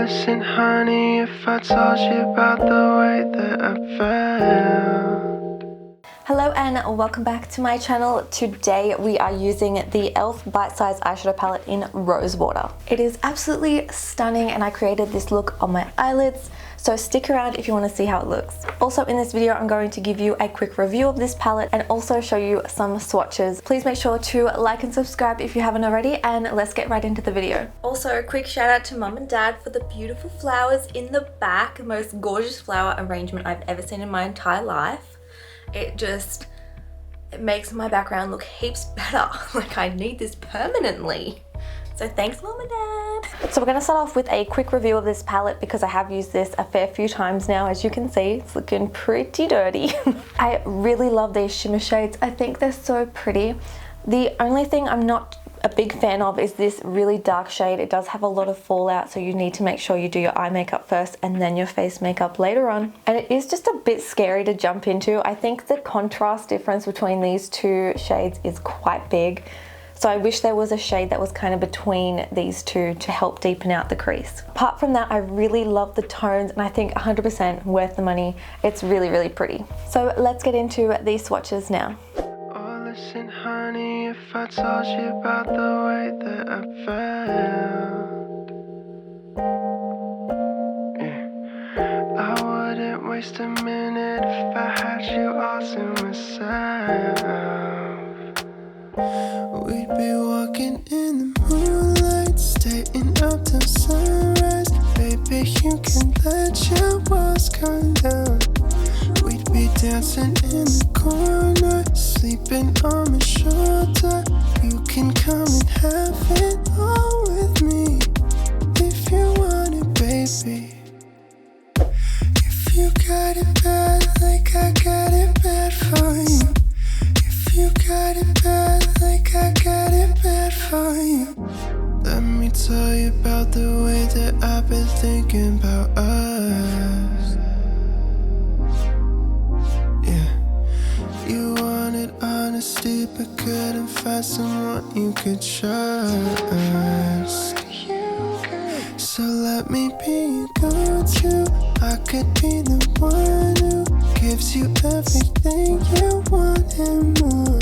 listen, honey, if I told you about the way that I felt. Hello and welcome back to my channel. Today we are using the e.l.f. bite-size eyeshadow palette in Rose Water. It is absolutely stunning and I created this look on my eyelids, so stick around if you want to see how it looks. Also in this video I'm going to give you a quick review of this palette and also show you some swatches. Please make sure to like and subscribe if you haven't already, and let's get right into the video. Also a quick shout out to mum and dad for the beautiful flowers in the back. Most gorgeous flower arrangement I've ever seen in my entire life. It makes my background look heaps better. Like I need this permanently. So thanks mum and dad. So we're going to start off with a quick review of this palette because I have used this a fair few times now. As you can see, it's looking pretty dirty. I really love these shimmer shades. I think they're so pretty. The only thing I'm not a big fan of is this really dark shade. It does have a lot of fallout, so you need to make sure you do your eye makeup first and then your face makeup later on. And it is just a bit scary to jump into. I think the contrast difference between these two shades is quite big. So I wish there was a shade that was kind of between these two to help deepen out the crease. Apart from that, I really love the tones and I think 100% worth the money. It's really, really pretty. So let's get into these swatches now. Oh, listen, honey, if I told you about the way that I felt. Yeah. I wouldn't waste a minute if I had you all to myself. We'd be walking in the moonlight, staying up till sunrise. Baby, you can let your walls come down. We'd be dancing in the corner, sleeping on my shoulder. You can come and have it all with me, if you want it, baby. If you got it bad, like I got it bad for you. You got it bad, like I got it bad for you. Let me tell you about the way that I've been thinking about us. Yeah. You wanted honesty, but couldn't find someone you could trust. So let me be your go-to. I could be the one who gives you everything you want and more.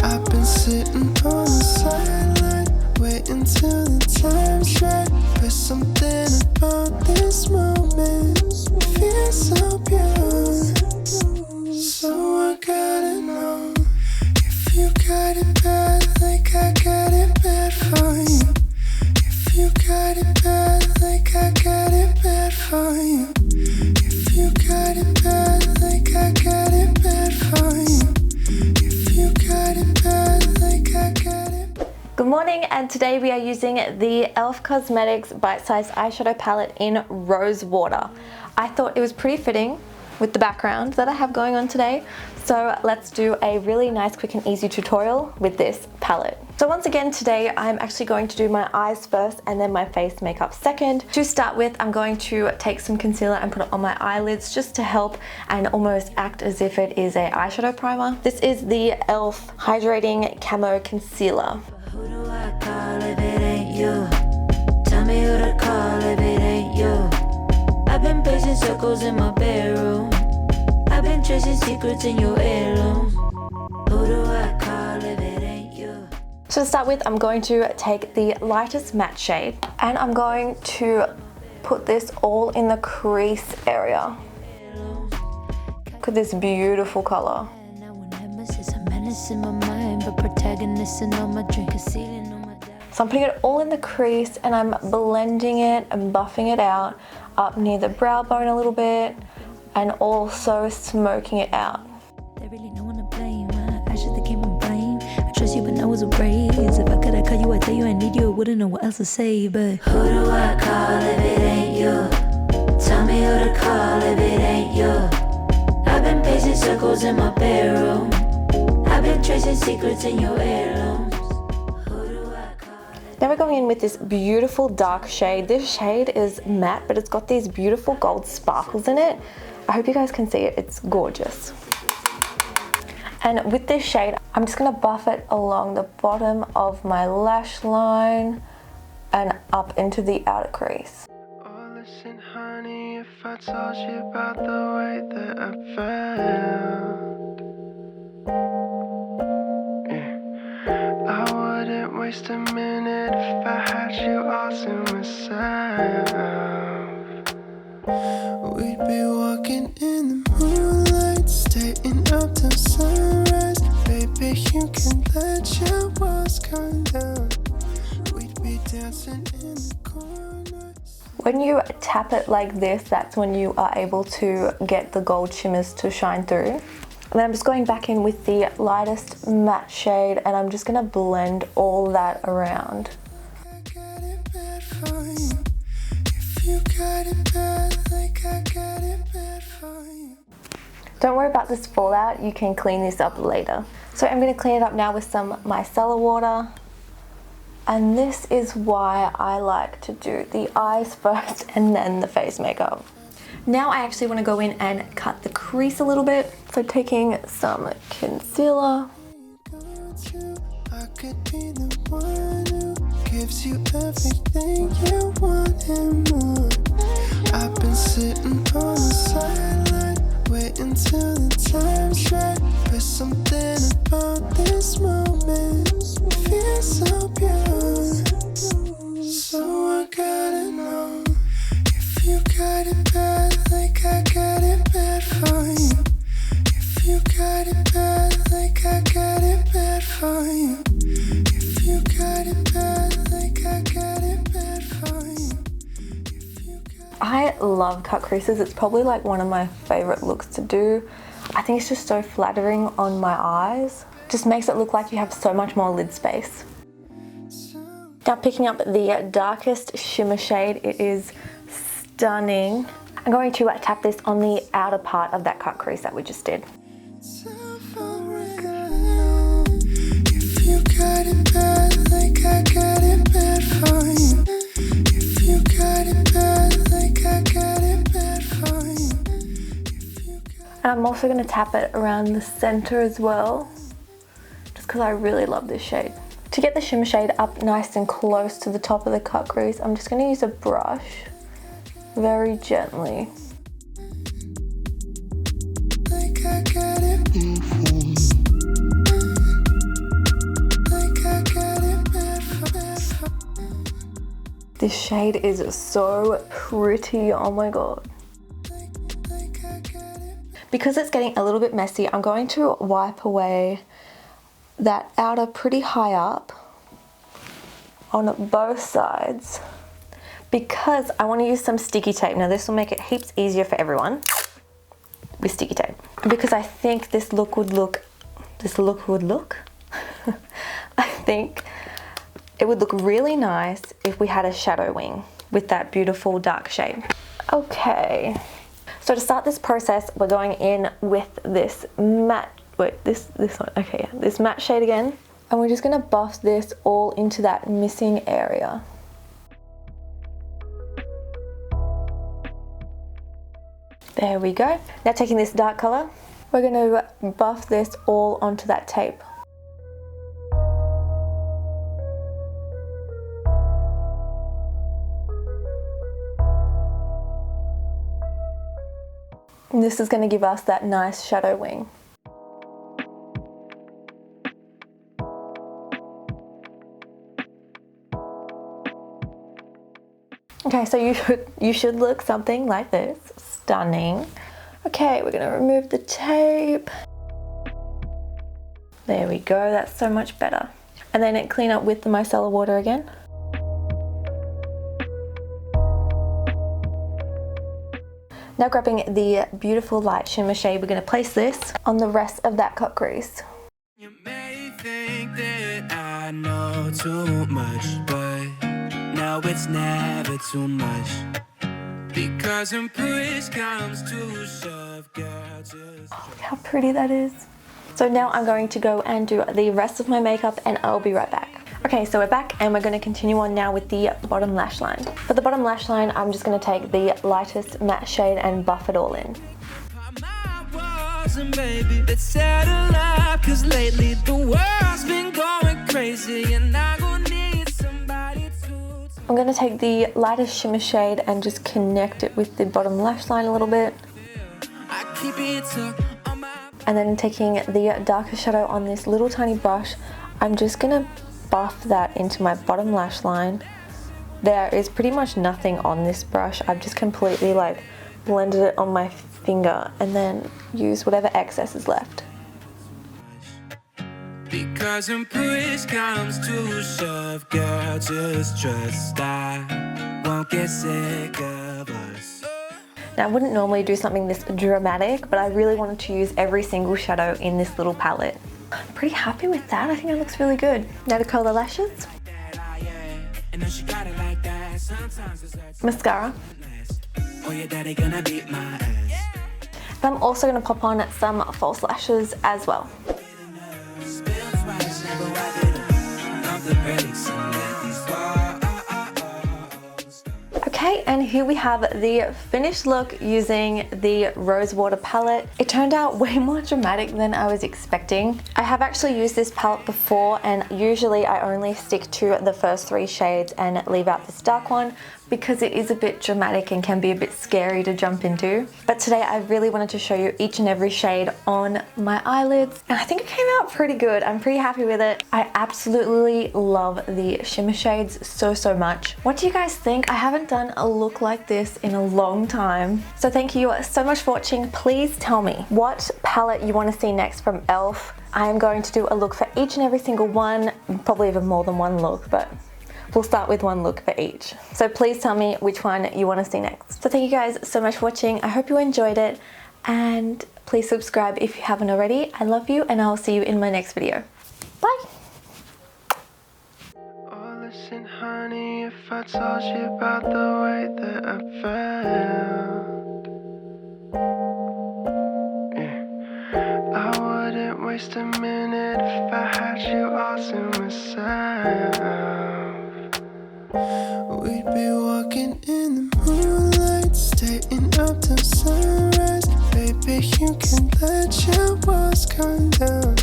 I've been sitting on the sideline, waiting till the time's right. There's something about this moment, feels so pure. So I gotta know if you got it bad, like I got it bad for you. If you got it bad, like I got it bad for you. If you got it bad, like I got it bad for you. If you got it bad, like I got it. Good morning, and today we are using the e.l.f. Cosmetics bite-size eyeshadow palette in Rose Water. I thought it was pretty fitting with the background that I have going on today. So let's do a really nice, quick and easy tutorial with this palette. So once again today I'm actually going to do my eyes first and then my face makeup second. To start with, I'm going to take some concealer and put it on my eyelids just to help and almost act as if it is a eyeshadow primer. This is the e.l.f. Hydrating Camo Concealer. Who do I call if it ain't you? Tell me who to call if it ain't you. I've been pacing circles in my bedroom. I've been tracing secrets in your heirlooms. Who do I call if it ain't you? So to start with, I'm going to take the lightest matte shade and I'm going to put this all in the crease area. Look at this beautiful color. So I'm putting it all in the crease and I'm blending it and buffing it out up near the brow bone a little bit and also smoking it out. There really no one to blame. I should have came and blame. I trust you, but now it's a raise. If I could, I call you, I tell you I need you. I wouldn't know what else to say, but who do I call if it ain't you? Tell me who to call if it ain't you. I've been pacing circles in my bedroom. I've been tracing secrets in your heirlooms. Who do I call? Now we're going in with this beautiful dark shade. This shade is matte, but it's got these beautiful gold sparkles in it. I hope you guys can see it, it's gorgeous. And with this shade, I'm just gonna buff it along the bottom of my lash line and up into the outer crease. Oh, Listen, honey, if I told you about the way that I felt, yeah, I wouldn't waste a minute if I had you all to myself. We'd be walking in the moonlight, staying up till sunrise. Baby, you can let your walls come down. We'd be dancing in the corner. When you tap it like this, that's when you are able to get the gold shimmers to shine through. And then I'm just going back in with the lightest matte shade and I'm just gonna blend all that around. I got it bad for you. If you got it bad, like I got it bad for you. Don't worry about this fallout, you can clean this up later. So I'm gonna clean it up now with some micellar water. And this is why I like to do the eyes first and then the face makeup. Now I actually want to go in and cut the crease a little bit. So taking some concealer. I could be the one who gives you everything you want and more. I've been sitting on the sideline, waiting till the time's right. There's something about this moment, it feels so pure. So I gotta know if you got it bad, like I got it bad for you. If you got it bad, like I got it bad for you. If you got it bad, like I got it bad for you. I love cut creases. It's probably like one of my favorite looks to do. I think it's just so flattering on my eyes. Just makes it look like you have so much more lid space. Now picking up the darkest shimmer shade, it is stunning. I'm going to tap this on the outer part of that cut crease that we just did. If you got it bad, like I got it bad for you. If you got it bad, like I got it bad for you. And I'm also going to tap it around the center as well, just because I really love this shade. To get the shimmer shade up nice and close to the top of the cut crease, I'm just going to use a brush very gently. Like I got it. Like I got it bad for. This shade is so pretty, oh my god. Because it's getting a little bit messy, I'm going to wipe away that outer pretty high up on both sides because I want to use some sticky tape. Now this will make it heaps easier for everyone with sticky tape because I think this look would look I think it would look really nice if we had a shadow wing with that beautiful dark shade. Okay, so to start this process, we're going in with this matte, this one, okay, yeah, this matte shade again. And we're just gonna buff this all into that missing area. There we go. Now taking this dark color, we're gonna buff this all onto that tape. And this is going to give us that nice shadow wing. Okay, so you should look something like this. Stunning. Okay, we're going to remove the tape. There we go, that's so much better. And then clean up with the micellar water again. Now grabbing the beautiful light shimmer shade, we're going to place this on the rest of that cut crease. You may think that I know too much, but now it's never too much. Because when push comes to shove, girl, just... Look how pretty that is. So now I'm going to go and do the rest of my makeup and I'll be right back. Okay, so we're back and we're going to continue on now with the bottom lash line. For the bottom lash line, I'm just going to take the lightest matte shade and buff it all in. Baby, let's settle up, 'cause lately the world's been going crazy and I gon' need somebody to I'm going to take the lighter shimmer shade and just connect it with the bottom lash line a little bit. And then taking the darker shadow on this little tiny brush, I'm just going to buff that into my bottom lash line. There is pretty much nothing on this brush. I've just completely like blended it on my finger and then use whatever excess is left. Because when push comes to shove, girl, just trust I won't get sick of us. Now, I wouldn't normally do something this dramatic, but I really wanted to use every single shadow in this little palette. I'm pretty happy with that. I think it looks really good. Now to curl the lashes. Mascara. And I'm also going to pop on some false lashes as well. Okay, and here we have the finished look using the Rosewater palette. It turned out way more dramatic than I was expecting. I have actually used this palette before, and usually I only stick to the first 3 shades and leave out this dark one because it is a bit dramatic and can be a bit scary to jump into. But today I really wanted to show you each and every shade on my eyelids, and I think it came out pretty good. I'm pretty happy with it. I absolutely love the shimmer shades so much. What do you guys think? I haven't done a look like this in a long time. So thank you so much for watching. Please tell me what palette you want to see next from e.l.f. I am going to do a look for each and every single one, probably even more than one look, but we'll start with one look for each. So please tell me which one you want to see next. So thank you guys so much for watching. I hope you enjoyed it, and please subscribe if you haven't already. I love you, and I'll see you in my next video. Bye. Oh, listen, honey, if I told you about the way that I felt, I wouldn't waste a minute if I had you all to myself. We'd be walking in the moonlight, staying up till sunrise. Baby, you can let your walls come down.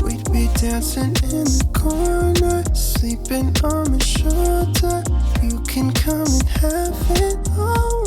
We'd be dancing in the corner, sleeping on my shoulder. You can come and have it all.